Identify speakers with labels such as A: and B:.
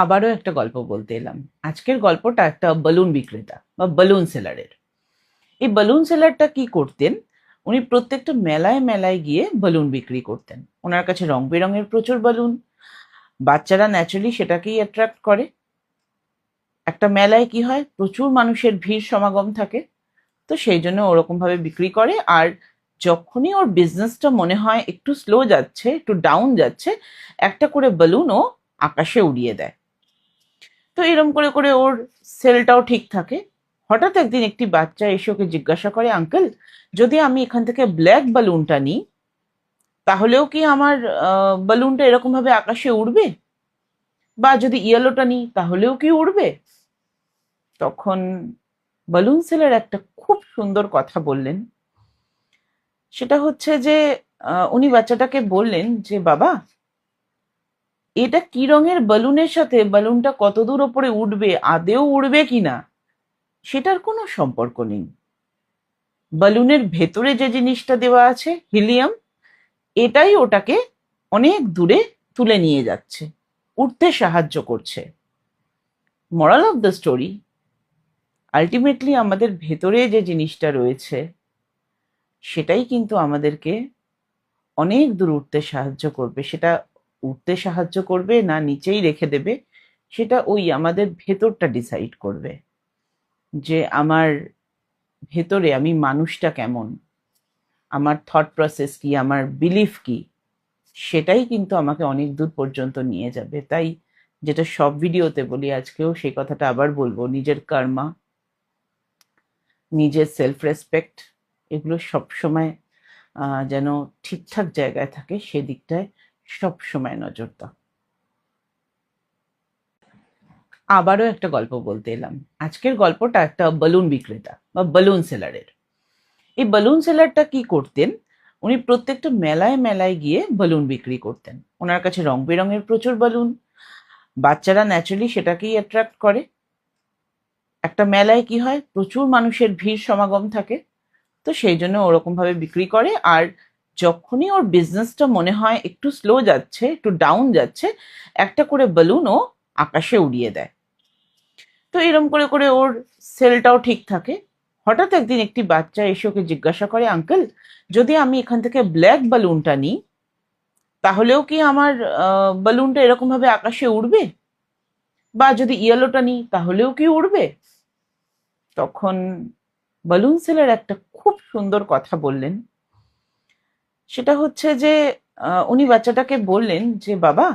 A: আবারও একটা গল্প বলতে এলাম। আজকের গল্পটা একটা বেলুন বিক্রেতা বা বেলুন সেলারের। এই বেলুন সেলারটা কি করতেন, উনি প্রত্যেকটা মেলায় মেলায় গিয়ে বেলুন বিক্রি করতেন। ওনার কাছে রং বেরঙের প্রচুর বেলুন, বাচ্চারা ন্যাচারালি সেটাকেই অ্যাট্রাক্ট করে। একটা মেলায় কি হয়, প্রচুর মানুষের ভিড় সমাগম থাকে, তো সেই জন্য ওরকম ভাবে বিক্রি করে। আর যখনই ওর বিজনেসটা মনে হয় একটু স্লো যাচ্ছে, একটু ডাউন যাচ্ছে, একটা করে বেলুন ও আকাশে উড়িয়ে দেয়। তো এরম করে করে ওর সেলটাও ঠিক থাকে। হঠাৎ একদিন একটি বাচ্চা এসে ওকে জিজ্ঞাসা করে, আঙ্কেল, যদি আমি এখান থেকে ব্ল্যাক বালুনটা নিই, তাহলেও কি আমার বালুনটা এরকম ভাবে আকাশে উড়বে? বা যদি ইয়েলোটা নিই তাহলেও কি উড়বে? তখন বালুন সেলার একটা খুব সুন্দর কথা বললেন। সেটা হচ্ছে যে উনি বাচ্চাটাকে বললেন যে, বাবা, এটা কি রঙের বালুনের সাথে বালুনটা কত দূর ওপরে উঠবে, আদেও উড়বে কিনা, সেটার কোনো সম্পর্ক নেই। বালুনের ভেতরে যে জিনিসটা দেওয়া আছে, হিলিয়াম, এটাই ওটাকে অনেক দূরে তুলে নিয়ে যাচ্ছে, উঠতে সাহায্য করছে। Moral of the story, ultimately আমাদের ভেতরে যে জিনিসটা রয়েছে সেটাই কিন্তু আমাদেরকে অনেক দূর উঠতে সাহায্য করবে। সেটা উঠতে সাহায্য করবে না নিচেই রেখে দেবে, সেটা ওই আমাদের ভেতরটা ডিসাইড করবে যে আমার ভেতরে আমি মানুষটা কেমন, আমার থট প্রসেস কি, আমার বিলিফ কি, সেটাই কিন্তু আমাকে অনেক দূর পর্যন্ত নিয়ে যাবে। তাই যেটা সব ভিডিওতে বলি, আজকেও সেই কথাটা আবার বলবো, নিজের কর্মা, নিজের সেলফ রেসপেক্ট, এগুলো সবসময় যেন ঠিকঠাক জায়গায় থাকে, সেদিকটায় সবসময় নজর দাও। আবারও একটা গল্প বলতে এলাম। আজকের গল্পটা একটা বেলুন বিক্রেতা বা বেলুন সেলারের। এই বেলুন সেলারটা কি করতেন, উনি প্রত্যেকটা মেলায় মেলায় গিয়ে বেলুন বিক্রি করতেন। ওনার কাছে রং বেরঙের প্রচুর বেলুন, বাচ্চারা ন্যাচারালি সেটাকেই অ্যাট্রাক্ট করে। একটা মেলায় কি হয়, প্রচুর মানুষের ভিড় সমাগম থাকে, তো সেই জন্য ওরকম ভাবে বিক্রি করে। আর যখনই ওর বিজনেসটা মনে হয় একটু স্লো যাচ্ছে, একটু ডাউন যাচ্ছে, একটা করে বেলুন ও আকাশে উড়িয়ে দেয়। তো এরম করে করে ওর সেলটাও ঠিক থাকে। হঠাৎ একদিন একটি বাচ্চা এসে ওকে জিজ্ঞাসা করে, আঙ্কেল, যদি আমি এখান থেকে ব্ল্যাক বালুনটা নিই, তাহলেও কি আমার বালুনটা এরকম ভাবে আকাশে উড়বে? বা যদি ইয়েলোটা নিই তাহলেও কি উড়বে? তখন বালুন সেলার একটা খুব সুন্দর কথা বললেন। সেটা হচ্ছে যে উনি বাচ্চাটাকে বললেন যে, বাবা,